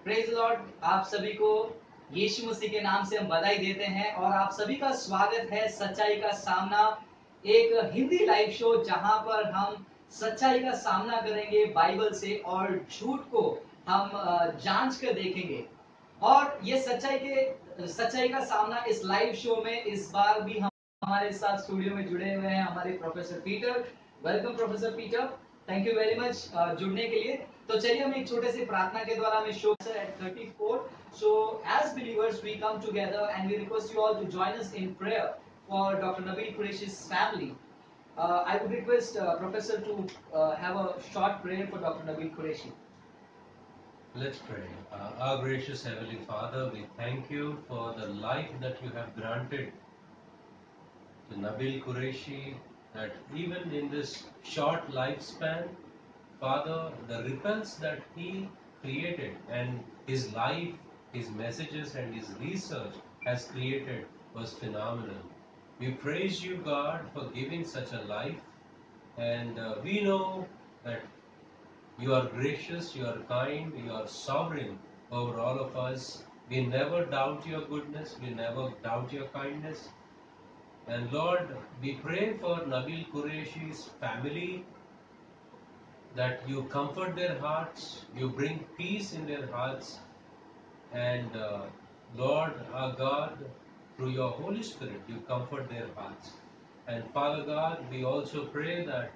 Praise Lord. आप सभी को यीशु मसीह के नाम से हम बधाई देते हैं और आप सभी का स्वागत है सच्चाई का सामना, एक हिंदी लाइव शो जहां पर हम सच्चाई का सामना करेंगे बाइबल से और झूठ को हम जांच कर देखेंगे। और ये सच्चाई का सामना इस लाइव शो में इस बार भी हम हमारे साथ स्टूडियो में जुड़े हुए हैं हमारे professor Peter. Welcome professor Peter, thank you very much जुड़ने के लिए। तो चलिए हम एक छोटे से प्रार्थना के द्वारा हम show at 34. So as believers we come together and we request you all to join us in prayer for Dr. Nabil Qureshi's family. I would request Professor to have a short prayer for Dr. Nabil Qureshi. Let's pray. Our gracious Heavenly Father, we thank you for the life that you have granted to Nabil Qureshi, that even in this short lifespan, Father, the ripples that he created and his life, his messages and his research has created was phenomenal. We praise you, God, for giving such a life, and we know that you are gracious, you are kind, you are sovereign over all of us. We never doubt your goodness, we never doubt your kindness. And Lord, we pray for Nabil Qureshi's family, that you comfort their hearts, you bring peace in their hearts, and Lord our God, through your Holy Spirit, you comfort their hearts. And Father God, we also pray that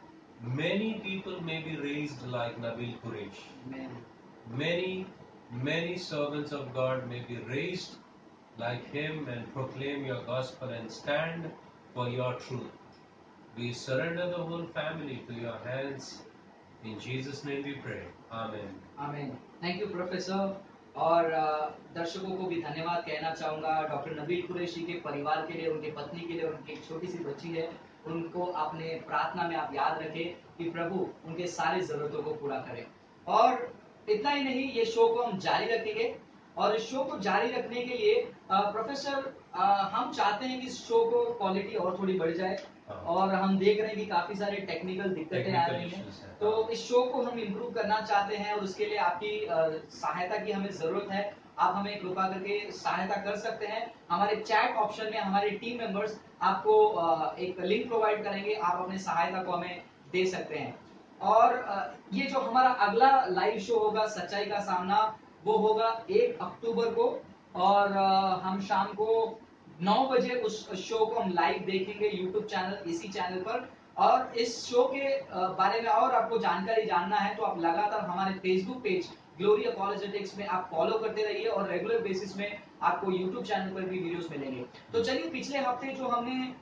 many people may be raised like Nabil Qureshi. Amen. Many servants of God may be raised like him and proclaim your gospel and stand for your truth. We surrender the whole family to your hands. In Jesus' name we pray. Amen. Amen. Thank you, Professor. और दर्शकों को भी धन्यवाद कहना चाहूंगा doctor Nabeel Qureshi के परिवार के लिए, उनके पत्नी के लिए, उनकी एक छोटी सी बच्ची है, उनको आपने प्रार्थना में आप याद रखें कि प्रभु उनके सारी जरूरतों को पूरा करें। और इतना ही नहीं, ये शो को हम जारी रखेंगे और इस शो को जारी रखने के लिए प्रोफेसर हम चाहते हैं कि इस शो को क्वालिटी और थोड़ी बढ़ जाए और हम देख रहे हैं कि काफी सारे टेक्निकल दिक्कतें आ रही हैं, तो इस शो को हम इम्प्रूव करना चाहते हैं और उसके लिए आपकी सहायता की हमें जरूरत है। आप हमें कृपा करके सहायता कर सकते हैं। हमारे चैट ऑप्शन में हमारे टीम मेंबर्स आपको एक लिंक प्रोवाइड करेंगे, आप अपने सहायता को हमें दे सकते हैं। और ये जो हमारा अगला लाइव शो होगा सच्चाई का सामना, वो होगा 1 अक्टूबर को और हम शाम को 9 बजे उस शो को हम लाइव देखेंगे यूट्यूब चैनल, इसी चैनल पर। और इस शो के बारे में और आपको जानकारी जानना है तो आप लगातार हमारे फेसबुक पेज ग्लोरी अपॉलोजेटिक्स में आप फॉलो करते रहिए और रेगुलर बेसिस में आपको यूट्यूब चैनल पर भी वीडियोस मिलेंगे। तो चलिए, पिछले हफ्ते जो हमने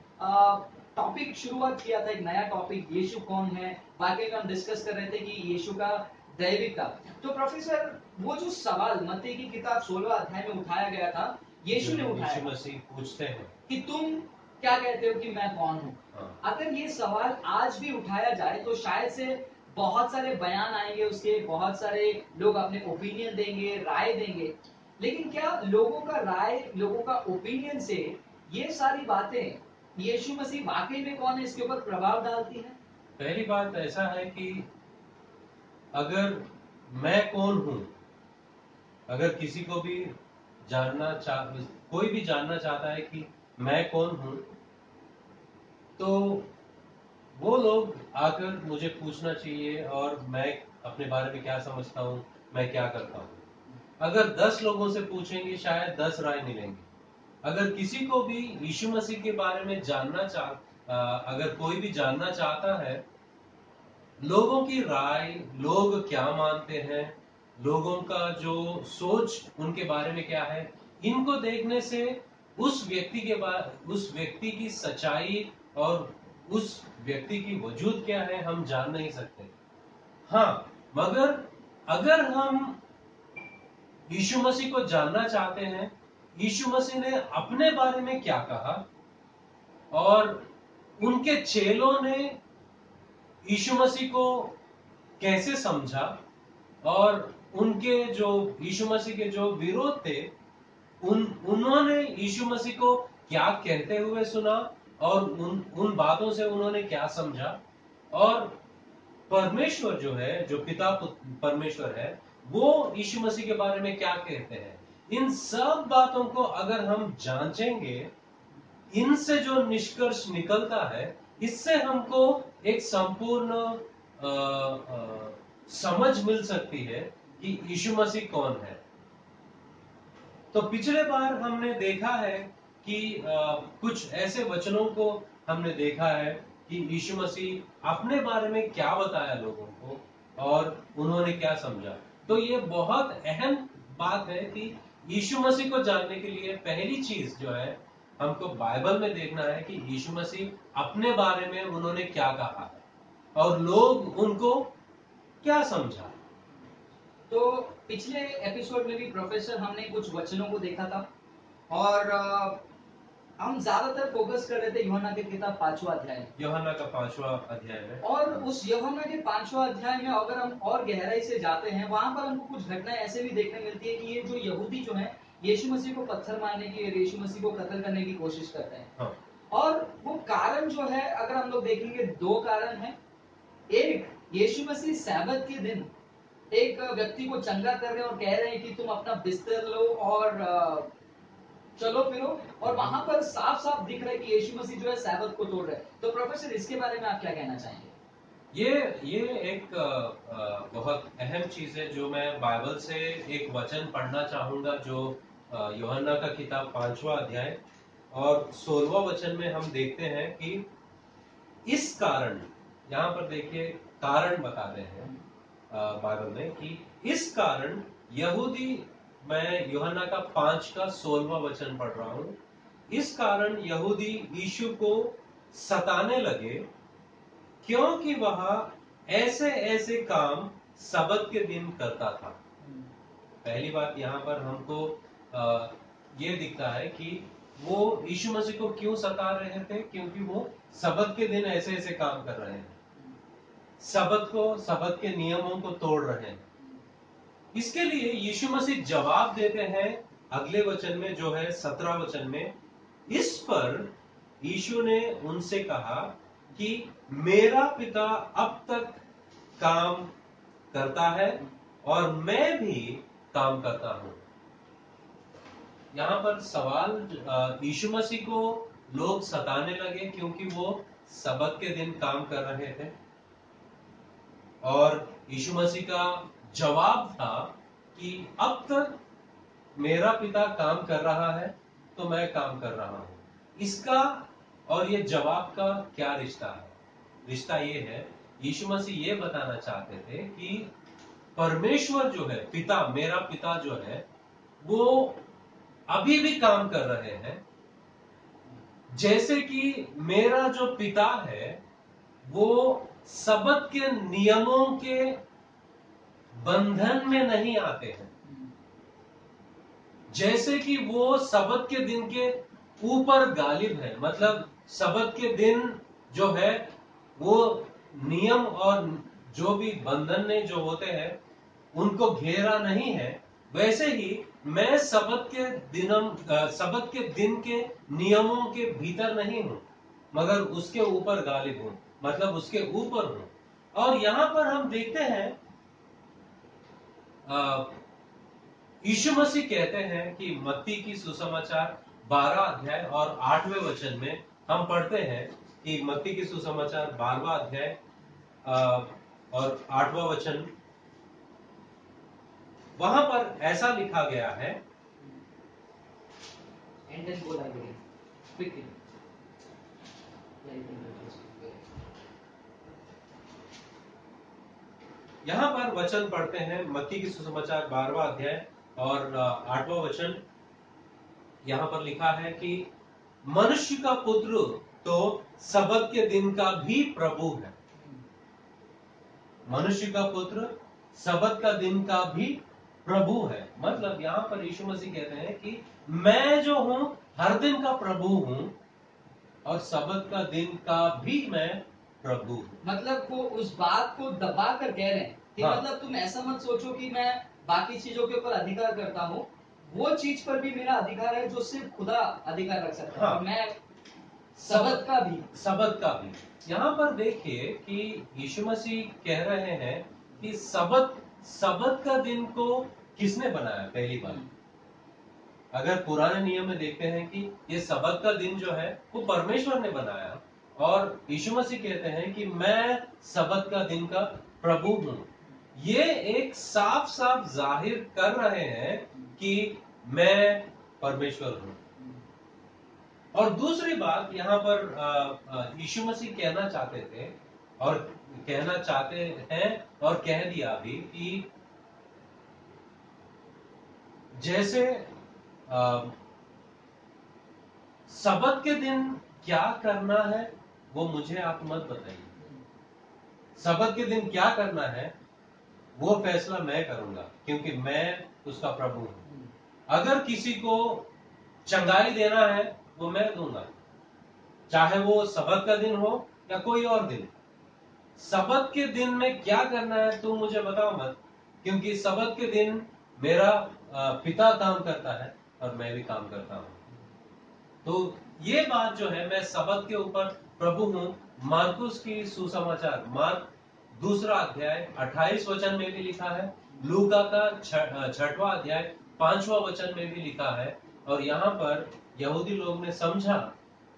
टॉपिक शुरुआत किया था, एक नया टॉपिक, यीशु कौन है, वाकई में हम डिस्कस कर रहे थे कि यीशु का दैविकता। तो प्रोफेसर, वो जो सवाल मत्ती की किताब 16 अध्याय में उठाया गया था, यीशु ने उठाया, यीशु मसीह पूछते हैं कि तुम क्या कहते हो कि मैं कौन हूँ। अगर ये सवाल आज भी उठाया जाए तो शायद से बहुत सारे बयान आएंगे, उसके बहुत सारे लोग अपने ओपिनियन देंगे, राय देंगे, लेकिन क्या लोगों का राय, लोगों का ओपिनियन से ये सारी बातें यीशु मसीह वाकई में कौन है इसके ऊपर प्रभाव डालती है? पहली बात ऐसा है कि अगर मैं कौन हूं, अगर किसी को भी कोई भी जानना चाहता है कि मैं कौन हूं, तो वो लोग आकर मुझे पूछना चाहिए और मैं अपने बारे में क्या समझता हूं, मैं क्या करता हूं। अगर 10 लोगों से पूछेंगे शायद 10 राय मिलेंगे। अगर किसी को भी यीशु मसीह के बारे में अगर कोई भी जानना चाहता है, लोगों की राय, लोग क्या मानते हैं, लोगों का जो सोच उनके बारे में क्या है, इनको देखने से उस व्यक्ति की सच्चाई और उस व्यक्ति की वजूद क्या है हम जान नहीं सकते। हाँ, मगर अगर हम यीशु मसीह को जानना चाहते हैं, यीशु मसीह ने अपने बारे में क्या कहा और उनके चेलों ने यीशु मसीह को कैसे समझा और उनके जो यीशु मसीह के जो विरोध थे, उन्होंने यीशु मसीह को क्या कहते हुए सुना और उन बातों से उन्होंने क्या समझा। और परमेश्वर जो है, जो पिता परमेश्वर है, वो यीशु मसीह के बारे में क्या कहते हैं, इन सब बातों को अगर हम जांचेंगे, इनसे जो निष्कर्ष निकलता है, इससे हमको एक संपूर्ण समझ मिल सकती है कि यीशु मसीह कौन है। तो पिछले बार हमने देखा है कि कुछ ऐसे वचनों को हमने देखा है कि यीशु मसीह अपने बारे में क्या बताया लोगों को और उन्होंने क्या समझा। तो ये बहुत अहम बात है कि यीशु मसीह को जानने के लिए पहली चीज जो है हमको बाइबल में देखना है कि यीशु मसीह अपने बारे में उन्होंने क्या कहा है और लोग उनको क्या समझा। तो पिछले एपिसोड में भी प्रोफेसर हमने कुछ वचनों को देखा था और हम ज्यादातर फोकस कर रहे थे यूहन्ना के किताब 5वां अध्याय, यूहन्ना का 5वां अध्याय में। और उस यूहन्ना के 5वां अध्याय में अगर हम और गहराई से जाते हैं, वहां पर हमको कुछ घटनाएं ऐसे भी देखने मिलती है कि ये जो यहूदी जो है यीशु मसीह को पत्थर मारने की, यीशु मसीह को कत्ल करने की कोशिश करते हैं। हाँ। और वो कारण जो है अगर हम लोग देखेंगे, दो कारण है। एक, यीशु मसीह सैबत के दिन एक व्यक्ति को चंगा कर रहे हैं और कह रहे हैं कि तुम अपना बिस्तर लो और चलो फिरो, और वहां पर साफ साफ दिख रहा है कि यीशु मसीह जो है सैबत को तोड़ रहे हैं। तो प्रोफेसर इसके बारे में आप क्या कहना चाहेंगे? ये एक बहुत अहम चीज है जो मैं बाइबल से एक वचन पढ़ना चाहूंगा, जो यूहन्ना का किताब 5वां अध्याय और 16वां वचन में हम देखते हैं कि इस कारण, यहाँ पर देखिए कारण बताते हैं बाइबल में कि इस कारण यहूदी, मैं यूहन्ना का 5 का 16वां वचन पढ़ रहा हूं, इस कारण यहूदी यीशु को सताने लगे क्योंकि वह ऐसे ऐसे काम सबत के दिन करता था। पहली बात यहाँ पर हमको ये दिखता है कि वो यीशु मसीह को क्यों सता रहे थे, क्योंकि वो सबत के दिन ऐसे ऐसे काम कर रहे हैं, सबत के नियमों को तोड़ रहे हैं। इसके लिए यीशु मसीह जवाब देते हैं अगले वचन में, जो है 17 वचन में। इस पर यीशु ने उनसे कहा कि मेरा पिता अब तक काम करता है और मैं भी काम करता हूं। यहां पर सवाल, यीशु मसीह को लोग सताने लगे क्योंकि वो सबत के दिन काम कर रहे थे, और यीशु मसीह का जवाब था कि अब तक मेरा पिता काम कर रहा है तो मैं काम कर रहा हूं। इसका और ये जवाब का क्या रिश्ता है? रिश्ता ये है, यीशु मसीह ये बताना चाहते थे कि परमेश्वर जो है, पिता, मेरा पिता जो है, वो अभी भी काम कर रहे हैं, जैसे कि मेरा जो पिता है वो सबत के नियमों के बंधन में नहीं आते हैं, जैसे कि वो सबत के दिन के ऊपर गालिब है। मतलब सबत के दिन जो है वो नियम और जो भी बंधन जो होते हैं उनको घेरा नहीं है, वैसे ही मैं सबत के दिन के नियमों के भीतर नहीं हूं, मगर उसके ऊपर गालिब हूं, मतलब उसके ऊपर हूं। और यहां पर हम देखते हैं यीशु मसीह कहते हैं कि मत्ती की सुसमाचार 12 अध्याय और 8वें वचन में हम पढ़ते हैं कि मत्ती की सुसमाचार 12वां अध्याय और 8वां वचन, वहां पर ऐसा लिखा गया है। यहां पर वचन पढ़ते हैं, मत्ती की सुसमाचार 12वां अध्याय और 8वां वचन। यहां पर लिखा है कि मनुष्य का पुत्र तो सबत के दिन का भी प्रभु है। मनुष्य का पुत्र सबत का दिन का भी प्रभु है। मतलब यहां पर यीशु मसीह कहते हैं कि मैं जो हूं हर दिन का प्रभु हूं और सबत का दिन का भी मैं प्रभु हूं। मतलब वो उस बात को दबा कर कह रहे हैं कि हाँ। मतलब तुम ऐसा मत सोचो कि मैं बाकी चीजों के ऊपर अधिकार करता हूँ, वो चीज पर भी मेरा अधिकार है जो सिर्फ खुदा अधिकार रख सकता है। हाँ। और मैं सबत का भी। यहाँ पर देखिए कि यीशु मसीह कह रहे हैं कि सबत सबत का दिन को किसने बनाया? पहली बात, अगर पुराने नियम में देखते हैं कि ये सबत का दिन जो है वो परमेश्वर ने बनाया, और यीशु मसीह कहते हैं कि मैं सबत का दिन का प्रभु हूं। ये एक साफ साफ जाहिर कर रहे हैं कि मैं परमेश्वर हूं। और दूसरी बात यहां पर यीशु मसीह कहना चाहते थे और कहना चाहते हैं और कह दिया भी कि जैसे सबत के दिन क्या करना है वो मुझे आप मत बताइए। सबत के दिन क्या करना है वो फैसला मैं करूंगा, क्योंकि मैं उसका प्रभु हूं। अगर किसी को चंगाई देना है वो मैं दूंगा, चाहे वो सबत का दिन हो या कोई और दिन। सबत के दिन में क्या करना है तुम मुझे बताओ मत, क्योंकि सबत के दिन मेरा पिता काम करता है और मैं भी काम करता हूं। तो ये बात जो है, मैं सबत के ऊपर प्रभु हूं, मार्कुस की सुसमाचार मार्क 2 अध्याय 28 वचन में भी लिखा है, लूका का 6वां अध्याय 5वां वचन में भी लिखा है। और यहाँ पर यहूदी लोग ने समझा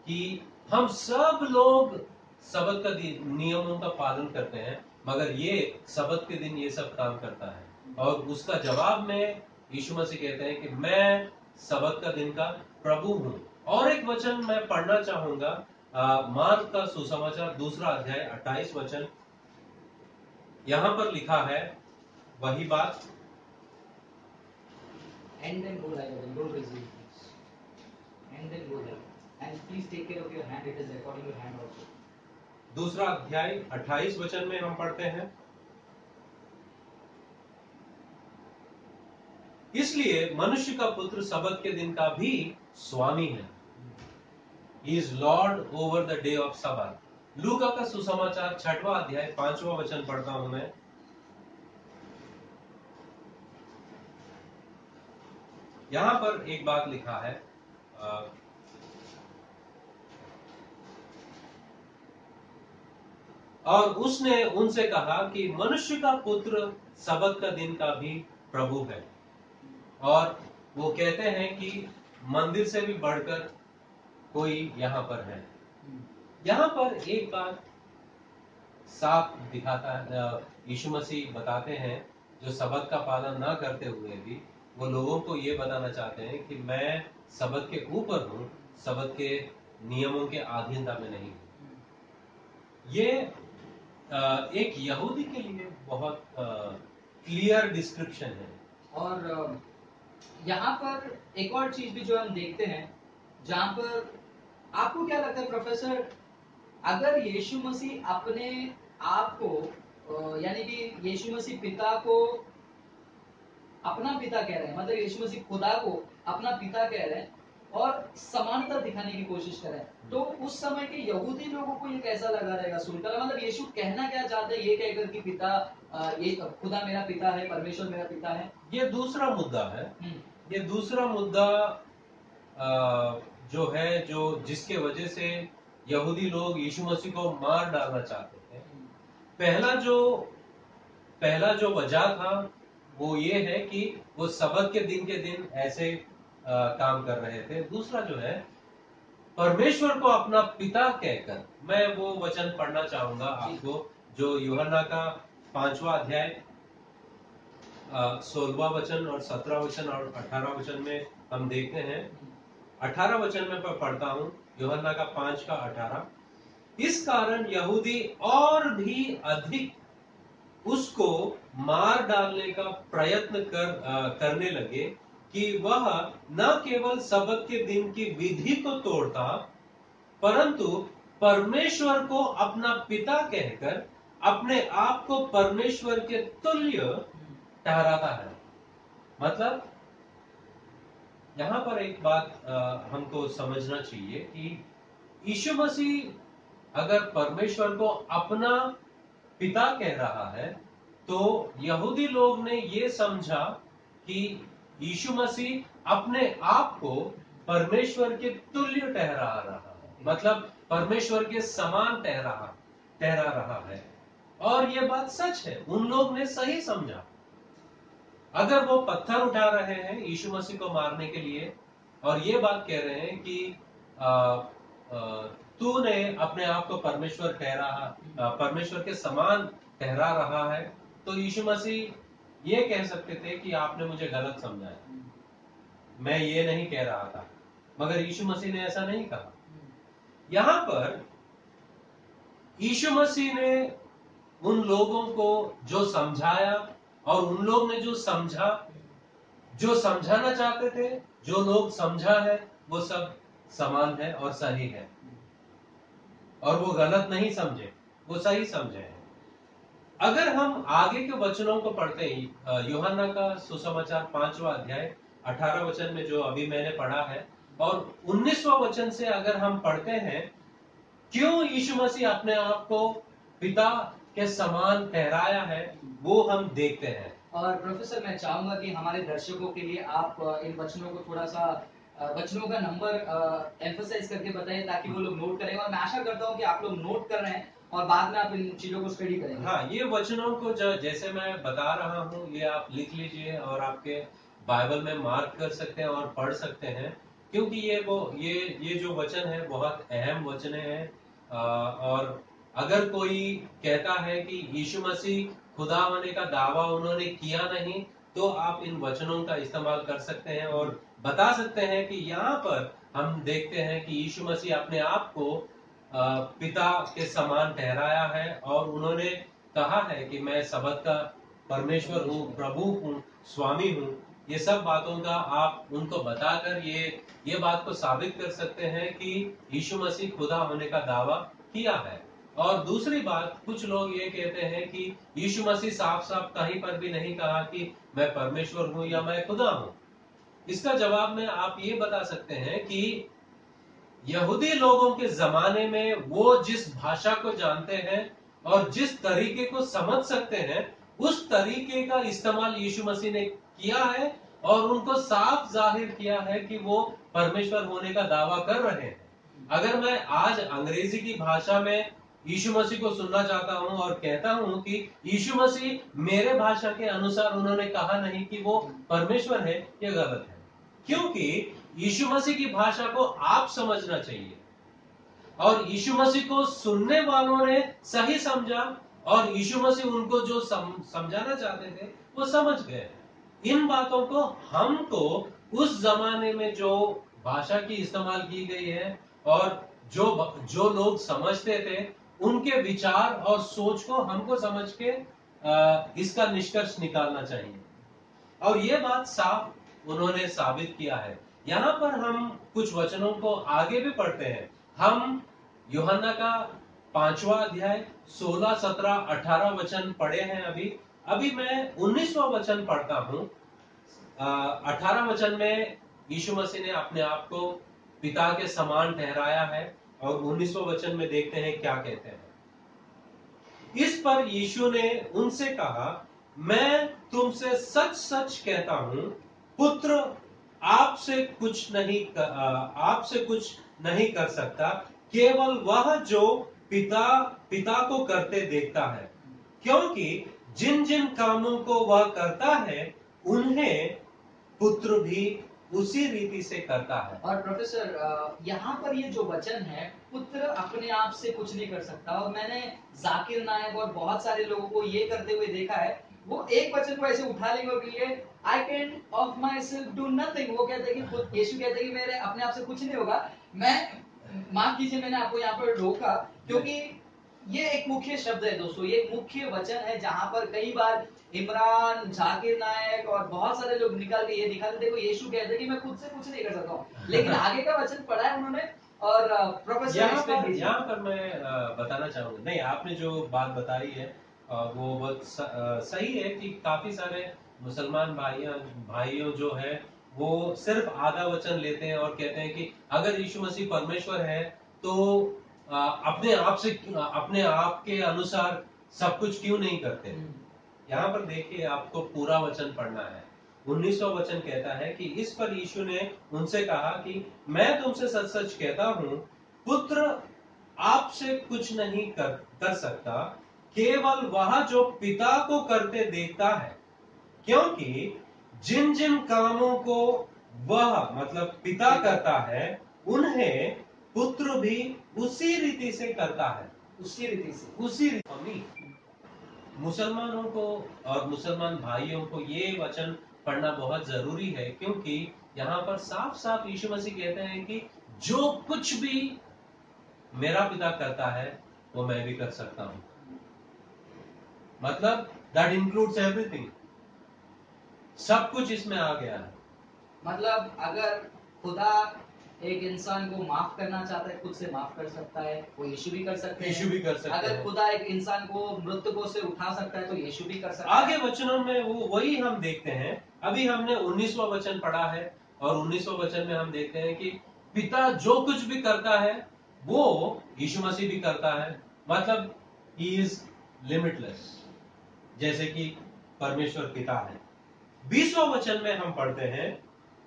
कि हम सब लोग सबत का नियमों का पालन करते हैं, मगर ये सबत के दिन ये सब काम करता है। और उसका जवाब में यीशु मसीह कहते हैं कि मैं सबत का दिन का प्रभु हूं। और एक वचन मैं पढ़ना चाहूंगा, मार्क का सुसमाचार 2 अध्याय 28 वचन। यहां पर लिखा है वही बात। And then go like that. Don't raise your hands. And then go like that. And please take care of your hand. It is recording your hand also. 2 अध्याय 28 वचन में हम पढ़ते हैं, इसलिए मनुष्य का पुत्र सबत के दिन का भी स्वामी है। He is Lord over the day of Sabbath। लूका का सुसमाचार 6वां अध्याय 5वां वचन पढ़ता हूं मैं। यहां पर एक बात लिखा है, और उसने उनसे कहा कि मनुष्य का पुत्र सबत का दिन का भी प्रभु है। और वो कहते हैं कि मंदिर से भी बढ़कर कोई यहां पर है। यहां पर एक बात साफ दिखाता है, यीशु मसीह बताते हैं, जो सबत का पालन ना करते हुए भी वो लोगों को ये बताना चाहते हैं कि मैं सबत के ऊपर हूं, सबत के नियमों के अधीनता में नहीं हूं। ये एक यहूदी के लिए बहुत क्लियर डिस्क्रिप्शन है। और यहाँ पर एक और चीज भी जो हम देखते हैं, जहां पर आपको क्या लगता है प्रोफेसर, अगर यीशु मसीह अपने आप को यानी कि यीशु मसीह पिता को अपना पिता कह रहे हैं, मतलब यीशु मसीह खुदा को अपना पिता कह रहे हैं और समानता दिखाने की कोशिश कर रहे हैं, तो उस समय के यहूदी लोगों को ये कैसा लगा रहेगा सुनकर? मतलब यीशु कहना क्या चाहते हैं ये कहकर कि पिता ये खुदा मेरा पिता है, परमेश्वर मेरा पिता है? ये दूसरा मुद्दा है। ये दूसरा मुद्दा जो है, जो जिसके वजह से यहूदी लोग यीशु मसीह को मार डालना चाहते थे। पहला जो वजह था वो ये है कि वो सबत के दिन ऐसे काम कर रहे थे। दूसरा जो है, परमेश्वर को अपना पिता कहकर, मैं वो वचन पढ़ना चाहूंगा आपको, जो यूहन्ना का 5वां अध्याय 16वां वचन और 17वां वचन और 18वां वचन में हम देखते हैं। 18 वचन में पढ़ता हूं, यूहन्ना का 5 का 18। इस कारण यहूदी और भी अधिक उसको मार डालने का प्रयत्न करने लगे कि वह न केवल सबत के दिन की विधि को तोड़ता, परंतु परमेश्वर को अपना पिता कहकर अपने आप को परमेश्वर के तुल्य ठहराता है। मतलब यहां पर एक बात हमको समझना चाहिए कि यीशु मसीह अगर परमेश्वर को अपना पिता कह रहा है, तो यहूदी लोग ने ये समझा कि यीशु मसीह अपने आप को परमेश्वर के तुल्य ठहरा रहा है, मतलब परमेश्वर के समान ठहरा रहा है। और ये बात सच है, उन लोग ने सही समझा। अगर वो पत्थर उठा रहे हैं यीशु मसीह को मारने के लिए और ये बात कह रहे हैं कि तूने अपने आप को परमेश्वर के समान ठहरा रहा है, तो यीशु मसीह ये कह सकते थे कि आपने मुझे गलत समझा है, मैं ये नहीं कह रहा था। मगर यीशु मसीह ने ऐसा नहीं कहा। यहां पर यीशु मसीह ने उन लोगों को जो समझाया और उन लोग ने जो समझा, जो समझाना चाहते थे, जो लोग समझा है, वो सब समान है और सही है, और वो गलत नहीं समझे, वो सही समझे हैं। अगर हम आगे के वचनों को पढ़ते हैं, यूहन्ना का सुसमाचार 5वां अध्याय 18 वचन में जो अभी मैंने पढ़ा है, और 19वां वचन से अगर हम पढ़ते हैं, क्यों यीशु मसीह अपने आप को पिता के समान ठहराया है, वो हम देखते हैं। और प्रोफेसर, मैं चाहूंगा कि हमारे दर्शकों के लिए आप इन वचनों को थोड़ा सा वचनों का नंबर एम्फसाइज करके बताएं, ताकि वो लोग नोट करें, और मैं आशा करता हूं कि आप लोग नोट कर रहे हैं और बाद में आप इन चीजों को स्टडी करेंगे। हाँ, ये वचनों को जैसे मैं बता रहा हूँ, ये आप लिख लीजिए और आपके बाइबल में मार्क कर सकते हैं और पढ़ सकते हैं, क्योंकि ये जो वचन है बहुत अहम वचन है। और अगर कोई कहता है कि यीशु मसीह खुदा होने का दावा उन्होंने किया नहीं, तो आप इन वचनों का इस्तेमाल कर सकते हैं और बता सकते हैं कि यहाँ पर हम देखते हैं कि यीशु मसीह अपने आप को पिता के समान ठहराया है, और उन्होंने कहा है कि मैं सबद का परमेश्वर हूँ, प्रभु हूँ, स्वामी हूँ। ये सब बातों का आप उनको बताकर ये बात को साबित कर सकते हैं कि यीशु मसीह खुदा होने का दावा किया है। और दूसरी बात, कुछ लोग ये कहते हैं कि यीशु मसीह साफ साफ कहीं पर भी नहीं कहा कि मैं परमेश्वर हूँ या मैं खुदा हूँ। इसका जवाब में आप ये बता सकते हैं कि यहूदी लोगों के जमाने में वो जिस भाषा को जानते हैं और जिस तरीके को समझ सकते हैं, उस तरीके का इस्तेमाल यीशु मसीह ने किया है और उनको साफ जाहिर किया है कि वो परमेश्वर होने का दावा कर रहे हैं। अगर मैं आज अंग्रेजी की भाषा में यीशु मसीह को सुनना चाहता हूं और कहता हूं कि यीशु मसीह मेरे भाषा के अनुसार उन्होंने कहा नहीं कि वो परमेश्वर है, ये गलत है, क्योंकि यीशु मसीह की भाषा को आप समझना चाहिए, और यीशु मसीह को सुनने वालों ने सही समझा, और यीशु मसीह उनको जो समझाना चाहते थे वो समझ गए। इन बातों को हमको उस जमाने में जो भाषा की इस्तेमाल की गई है और जो लोग समझते थे, उनके विचार और सोच को हमको समझ के इसका निष्कर्ष निकालना चाहिए, और ये बात साफ उन्होंने साबित किया है। यहाँ पर हम कुछ वचनों को आगे भी पढ़ते हैं। हम यूहन्ना का 5वां अध्याय 16, 17, 18 वचन पढ़े हैं अभी मैं 19वां वचन पढ़ता हूं। 18 वचन में यीशु मसीह ने अपने आप को पिता के समान ठहराया है, और 19वां वचन में देखते हैं क्या कहते हैं। इस पर यीशु ने उनसे कहा, मैं तुमसे सच सच कहता हूं, पुत्र आपसे कुछ नहीं कर सकता, केवल वह जो पिता को करते देखता है, क्योंकि जिन जिन कामों को वह करता है उन्हें पुत्र भी उसी रीति से करता है। और प्रोफेसर, यहाँ पर ये जो वचन है, पुत्र अपने आप से कुछ नहीं कर सकता, और मैंने जाकिर नायक और बहुत सारे लोगों को ये करते हुए देखा है। वो एक वचन को ऐसे उठा लेंगे और कहेंगे I can of my self do nothing. वो कहते हैं कि यीशु कहते हैं कि मेरे अपने आप से कुछ नहीं होगा। मैं माफ कीजिए, मैंने आपको यहाँ पर रोका, क्योंकि ये एक मुख्य शब्द है दोस्तों, ये एक मुख्य वचन है, जहां पर कई बार इमरान, जाकिर नायक और बहुत सारे लोग निकल के ये दिखाते, देखो यीशु कहते हैं कि मैं खुद से कुछ नहीं कर सकता हूँ, लेकिन आगे का वचन पढ़ा है उन्होंने। और प्रोफेसर यहाँ पर मैं बताना चाहूंगा, नहीं, आपने जो बात बताई है वो बहुत सही है कि काफी सारे मुसलमान भाइयों जो है वो सिर्फ आधा वचन लेते हैं और कहते हैं कि अगर यीशु मसीह परमेश्वर है तो अपने आप के अनुसार सब कुछ क्यों नहीं करते। यहाँ पर देखिए, आपको पूरा वचन पढ़ना है। 19वां वचन कहता है कि इस पर यीशु ने उनसे कहा कि मैं तुमसे सच सच कहता हूं, पुत्र आपसे कुछ नहीं कर सकता, केवल वह जो पिता को करते देखता है, क्योंकि जिन जिन कामों को वह मतलब पिता करता है उन्हें पुत्र भी उसी रीति से करता है। उसी रीति से। उसी रीति मुसलमानों को और मुसलमान भाइयों को ये वचन पढ़ना बहुत जरूरी है, क्योंकि यहाँ पर साफ साफ यीशु मसीह कहते हैं कि जो कुछ भी मेरा पिता करता है वो मैं भी कर सकता हूं। मतलब दैट इंक्लूड्स एवरीथिंग, सब कुछ इसमें आ गया है। मतलब अगर खुदा एक इंसान को माफ करना चाहता है, खुद से माफ कर सकता है, वो यीशु भी कर सकते हैं। यीशु भी कर सकते अगर हैं। खुदा एक इंसान को मृतकों से उठा सकता है तो यीशु भी कर सकता है। आगे वचनों में वो वही हम देखते हैं। अभी हमने 19वां वचन पढ़ा है और 19वां वचन में हम देखते हैं कि पिता जो कुछ भी करता है वो यीशु मसीह भी करता है। मतलब ही इज लिमिटलेस, जैसे कि परमेश्वर पिता है। 20वां वचन में हम पढ़ते हैं,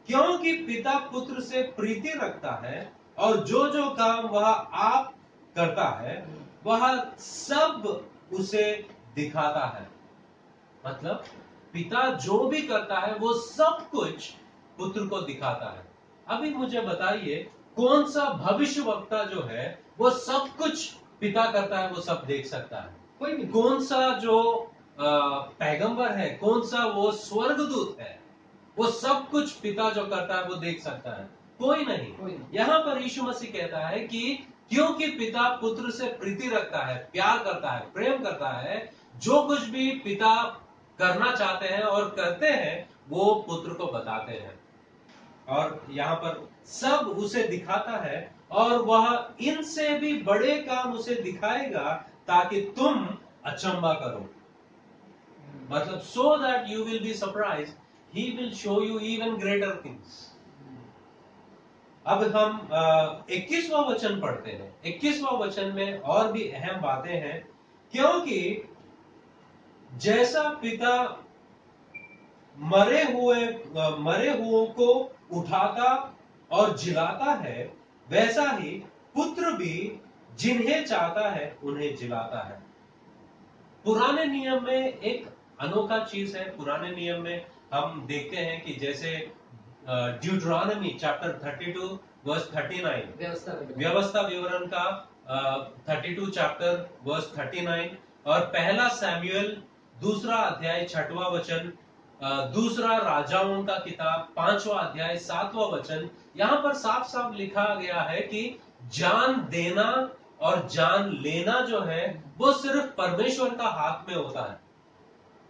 क्योंकि पिता पुत्र से प्रीति रखता है और जो जो काम वह आप करता है वह सब उसे दिखाता है। मतलब पिता जो भी करता है वो सब कुछ पुत्र को दिखाता है। अभी मुझे बताइए, कौन सा भविष्यवक्ता जो है वो सब कुछ पिता करता है वो सब देख सकता है? कोई भी। कौन सा जो पैगंबर है, कौन सा वो स्वर्गदूत है, वो सब कुछ पिता जो करता है वो देख सकता है? कोई नहीं। यहां पर यीशु मसीह कहता है कि क्योंकि पिता पुत्र से प्रीति रखता है, प्यार करता है, प्रेम करता है, जो कुछ भी पिता करना चाहते हैं और करते हैं वो पुत्र को बताते हैं। और यहां पर सब उसे दिखाता है और वह इनसे भी बड़े काम उसे दिखाएगा ताकि तुम अचंबा करो। मतलब so that you will be surprise, he will show you even greater things. अब हम 21वां वचन पढ़ते हैं। 21वां वचन में और भी अहम बातें हैं, क्योंकि जैसा पिता मरे हुओं को उठाता और जिलाता है, वैसा ही पुत्र भी जिन्हें चाहता है उन्हें जिलाता है। पुराने नियम में एक अनोखा चीज है। पुराने नियम में हम देखते हैं कि जैसे ड्यूटरॉनमी चैप्टर 32 वर्स 39, व्यवस्था विवरण का 32 चैप्टर वर्स 39, और पहला सैमुएल 2 अध्याय 6वां वचन, दूसरा राजाओं का किताब 5वां अध्याय 7वां वचन, यहां पर साफ साफ लिखा गया है कि जान देना और जान लेना जो है वो सिर्फ परमेश्वर का हाथ में होता है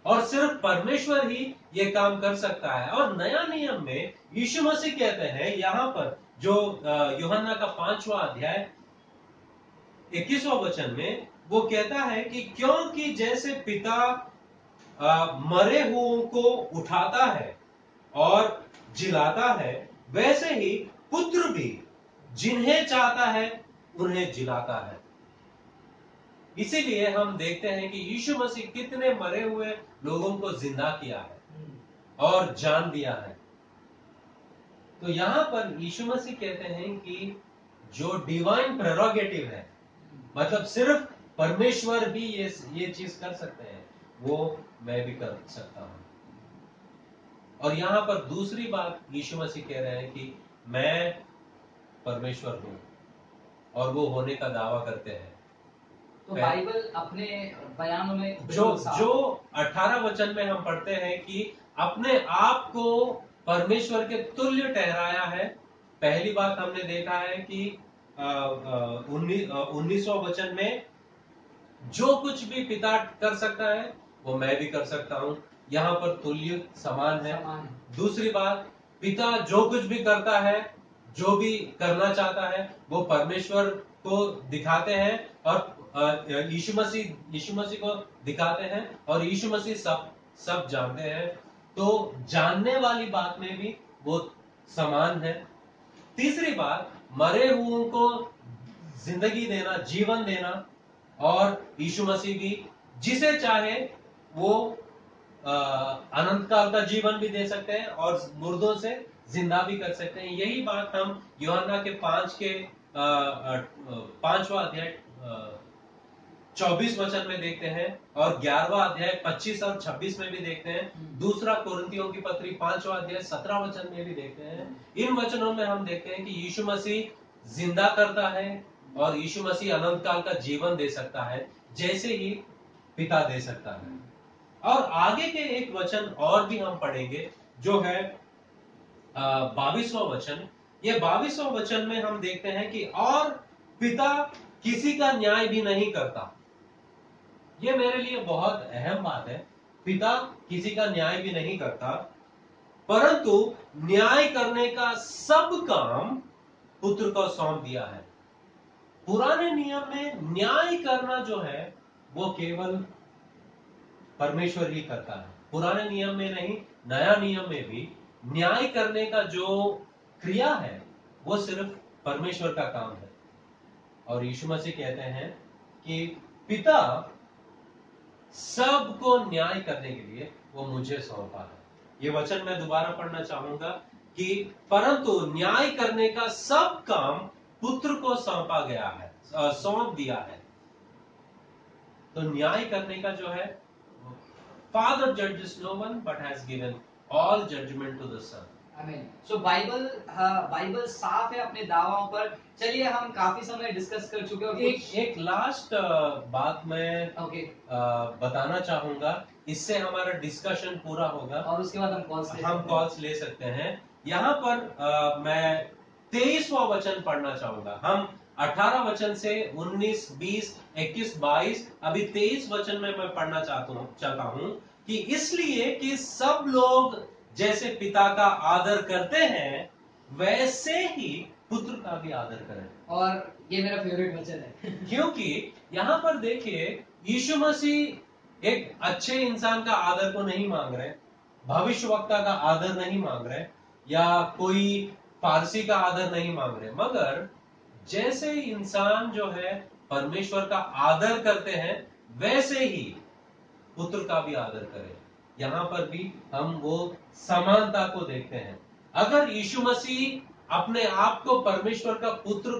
और सिर्फ परमेश्वर ही ये काम कर सकता है। और नया नियम में यीशु मसीह कहते हैं यहां पर जो यूहन्ना का 5वां अध्याय 21वां वचन में वो कहता है कि क्योंकि जैसे पिता मरे हुओं को उठाता है और जिलाता है, वैसे ही पुत्र भी जिन्हें चाहता है उन्हें जिलाता है। इसीलिए हम देखते हैं कि यीशु मसीह कितने मरे हुए लोगों को जिंदा किया है और जान दिया है। तो यहां पर यीशु मसीह कहते हैं कि जो डिवाइन प्रेरोगेटिव है, मतलब सिर्फ परमेश्वर भी ये चीज कर सकते हैं, वो मैं भी कर सकता हूं। और यहां पर दूसरी बात यीशु मसीह कह रहे हैं कि मैं परमेश्वर हूं और वो होने का दावा करते हैं। तो बाइबल अपने बयानों में जो 18 वचन में हम पढ़ते हैं कि अपने आप को परमेश्वर के तुल्य ठहराया है। पहली बात हमने देखा है कि 19वां वचन में जो कुछ भी पिता कर सकता है वो मैं भी कर सकता हूं, यहां पर तुल्य समान है। दूसरी बात, पिता जो कुछ भी करता है, जो भी करना चाहता है, वो परमेश्वर को दिखाते हैं और यीशु मसीह को दिखाते हैं और यीशु मसीह सब जानते हैं। तो जानने वाली बात में भी वो समान है। तीसरी बात, मरे हुओं को जिंदगी देना, जीवन देना, और यीशु मसीह भी जिसे चाहे वो अनंत काल का जीवन भी दे सकते हैं और मुर्दों से जिंदा भी कर सकते हैं। यही बात हम यूहन्ना के 5वां अध्याय 24 वचन में देखते हैं, और 11वां अध्याय 25 और 26 में भी देखते हैं। दूसरा कोरिन्थियों की पत्री 5वां अध्याय 17 वचन में भी देखते हैं। इन वचनों में हम देखते हैं कि यीशु मसीह जिंदा करता है और यीशु मसीह अनंत काल का जीवन दे सकता है, जैसे ही पिता दे सकता है। और आगे के एक वचन और भी हम पढ़ेंगे, जो है 22वां वचन। ये 22वां वचन में हम देखते हैं कि और पिता किसी का न्याय भी नहीं करता। ये मेरे लिए बहुत अहम बात है। पिता किसी का न्याय भी नहीं करता, परंतु न्याय करने का सब काम पुत्र को सौंप दिया है। पुराने नियम में न्याय करना जो है वो केवल परमेश्वर ही करता है। पुराने नियम में नहीं, नया नियम में भी न्याय करने का जो क्रिया है वो सिर्फ परमेश्वर का काम है। और यीशु मसीह कहते हैं कि पिता सबको न्याय करने के लिए वो मुझे सौंपा है। ये वचन मैं दोबारा पढ़ना चाहूंगा कि परंतु न्याय करने का सब काम पुत्र को सौंपा गया है, सौंप दिया है। तो न्याय करने का जो है, Father judges no one but has given all judgment to the Son. आमीन। सो बाइबल साफ है अपने दावाओं पर। चलिए, हम काफी समय डिस्कस कर चुके हैं। एक लास्ट बात मैं बताना चाहूंगा, इससे हमारा डिस्कशन पूरा होगा और उसके बाद हम कॉल्स ले सकते हैं। यहाँ पर मैं 23वां वचन पढ़ना चाहूंगा। हम 18 वचन से 19, 20, 21, 22, अभी 23 वचन में मैं पढ़ना चाहता हूं कि इसलिए कि सब लोग जैसे पिता का आदर करते हैं वैसे ही पुत्र का भी आदर करें। और ये मेरा फेवरेट वचन है क्योंकि यहाँ पर देखिए, यीशु मसीह एक अच्छे इंसान का आदर को नहीं मांग रहे, भविष्यवक्ता का आदर नहीं मांग रहे, या कोई फारसी का आदर नहीं मांग रहे, मगर जैसे इंसान जो है परमेश्वर का आदर करते हैं वैसे ही पुत्र का भी आदर करें। यहां पर भी हम वो समानता को देखते हैं। अगर यीशु मसीह अपने आप को परमेश्वर का पुत्र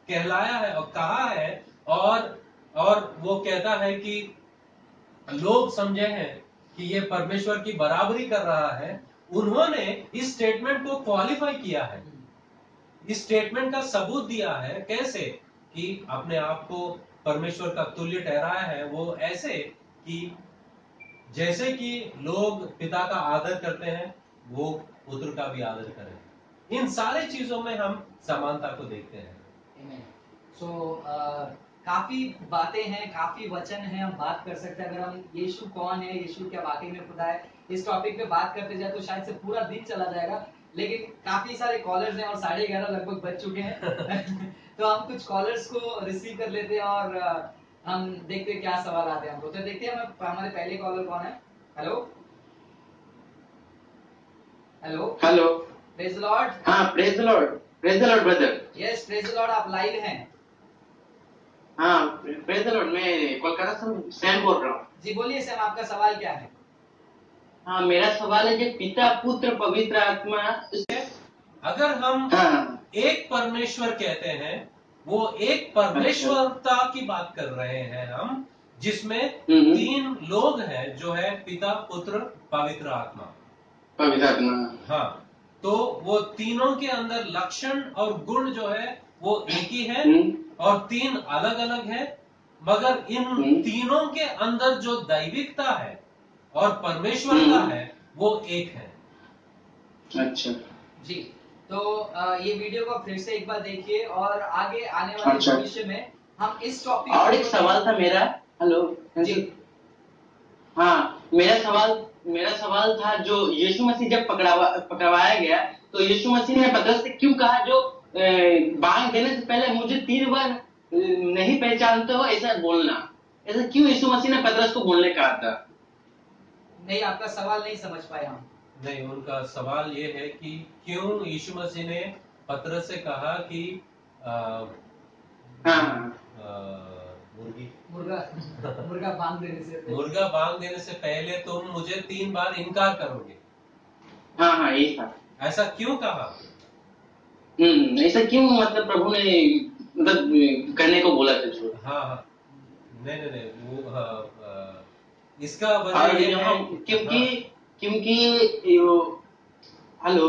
कहलाया है और कहा है, और वो कहता है कि लोग समझे हैं कि ये परमेश्वर की बराबरी कर रहा है, उन्होंने इस स्टेटमेंट को क्वालिफाई किया है, इस स्टेटमेंट का सबूत दिया है। कैसे? कि अपने आप को परमेश्वर का तुल्य ठहराया है, वो ऐसे कि जैसे कि लोग पिता का आदर करते हैं वो पुत्र का भी आदर करें। इन सारे चीजों में हम समानता को देखते हैं। सो काफी बातें हैं, काफी वचन हैं, हम बात कर सकते हैं। अगर हम यीशु कौन है, यीशु क्या वाकई में खुदा है, इस टॉपिक पे बात करते जाए तो शायद से पूरा दिन चला जाएगा। लेकिन काफी सारे कॉलर्स हैं और 11:30 लगभग बज चुके हैं तो हम कुछ कॉलर्स को रिसीव कर लेते हैं और हम देखते हैं क्या सवाल आते हैं हमको। तो देखते हैं हमारे पहले कॉलर कौन है। Hello hello hello, praise the lord. हाँ, praise the lord brother. Yes, praise the lord, आप लाइव हैं। हाँ, प्रेज द लॉर्ड। मैं कोलकाता से सैम बोल रहा हूँ। जी बोलिए सैम, आपका सवाल क्या है? हाँ, मेरा सवाल है कि पिता, पुत्र, पवित्र आत्मा, अगर हम एक परमेश्वर कहते हैं, वो एक परमेश्वरता की बात कर रहे हैं हम, जिसमें 3 लोग हैं, जो है पिता, पुत्र, पवित्र आत्मा। हाँ, तो वो तीनों के अंदर लक्षण और गुण जो है वो एक ही है और 3 अलग अलग है, मगर इन तीनों के अंदर जो दैविकता है और परमेश्वरता है वो एक है। अच्छा जी, तो ये वीडियो को फिर से एक बार देखिए और आगे आने वाले भविष्य में हम इस टॉपिक और एक सवाल था मेरा। हेलो जी, हाँ, मेरा सवाल था, जो यीशु मसीह जब पकड़वाया गया तो यीशु मसीह ने पतरस से क्यों कहा, जो बांग देने से पहले मुझे 3 बार नहीं पहचानते हो, ऐसा बोलना, ऐसा क्यों यीशु मसीह ने पतरस को बोलने कहा था? नहीं, आपका सवाल नहीं समझ पाए हम। नहीं, उनका सवाल ये है कि क्यों यीशु मसीह ने पतरस से कहा कि मुर्गा बांग देने से पहले तुम मुझे 3 बार इनकार करोगे। हाँ, यही था। ऐसा क्यों कहा? ऐसा क्यों, मतलब प्रभु ने मतलब करने को बोला था? हाँ, नहीं वो इसका वजह और ये यहाँ है क्योंकि हाँ, क्योंकि हेलो,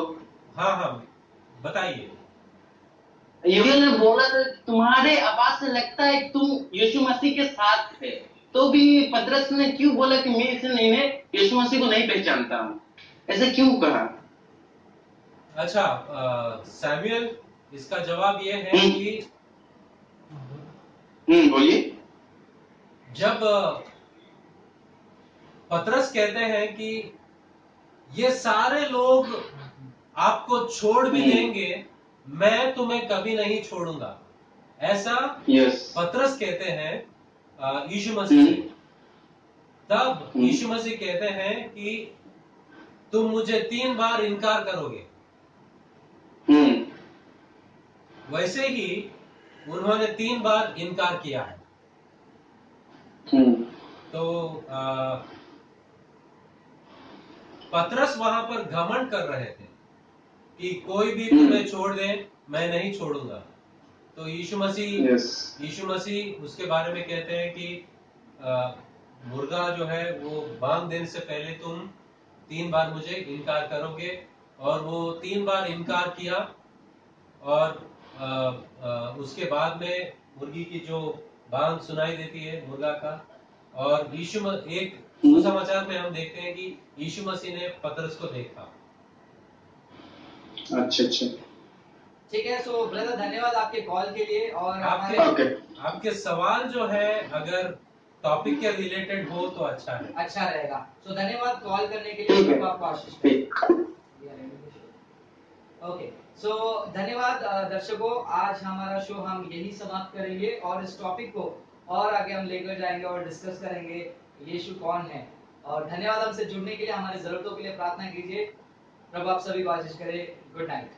हाँ बताइए। युगल ने बोला था तुम्हारे आवाज से लगता है कि तुम यीशु मसीह के साथ थे, तो भी पतरस ने क्यों बोला कि मैं इन्हें यीशु मसीह को नहीं पहचानता हूँ, ऐसे क्यों कहा? अच्छा सैमुअल, इसका जवाब ये है कि बोलिए। जब पतरस कहते हैं कि ये सारे लोग आपको छोड़ भी देंगे, मैं तुम्हें कभी नहीं छोड़ूंगा, ऐसा यस। पतरस कहते हैं यीशु मसीह से। तब यीशु मसीह कहते हैं कि तुम मुझे 3 बार इनकार करोगे। वैसे ही उन्होंने 3 बार इनकार किया है। तो पतरस वहां पर घमंड कर रहे थे कि कोई भी तुम्हें छोड़ दे, मैं नहीं छोड़ूंगा। तो यीशु मसीह उसके बारे में कहते हैं कि मुर्गा जो है वो बांग देने से पहले तुम 3 बार मुझे इनकार करोगे, और वो 3 बार इनकार किया। और उसके बाद में मुर्गी की जो बांग सुनाई देती है मुर्गा का, और एक सुसमाचार में हम देखते हैं कि यीशु मसीह ने पतरस को देखा। अच्छा अच्छा, ठीक है। सो ब्रदर धन्यवाद आपके कॉल के लिए। और आपके सवाल जो है अगर टॉपिक के रिलेटेड हो तो अच्छा रहेगा। सो धन्यवाद कॉल करने के लिए, प्रभु आपको आशीष दे। ओके, सो धन्यवाद दर्शकों, आज हमारा शो हम यही समाप्त करेंगे और इस टॉपिक को और आगे हम लेकर जाएंगे और डिस्कस करेंगे यीशु कौन है। और धन्यवाद हमसे जुड़ने के लिए, हमारी जरूरतों के लिए प्रार्थना कीजिए। प्रभु आप सभी को आशीष करे। Good night.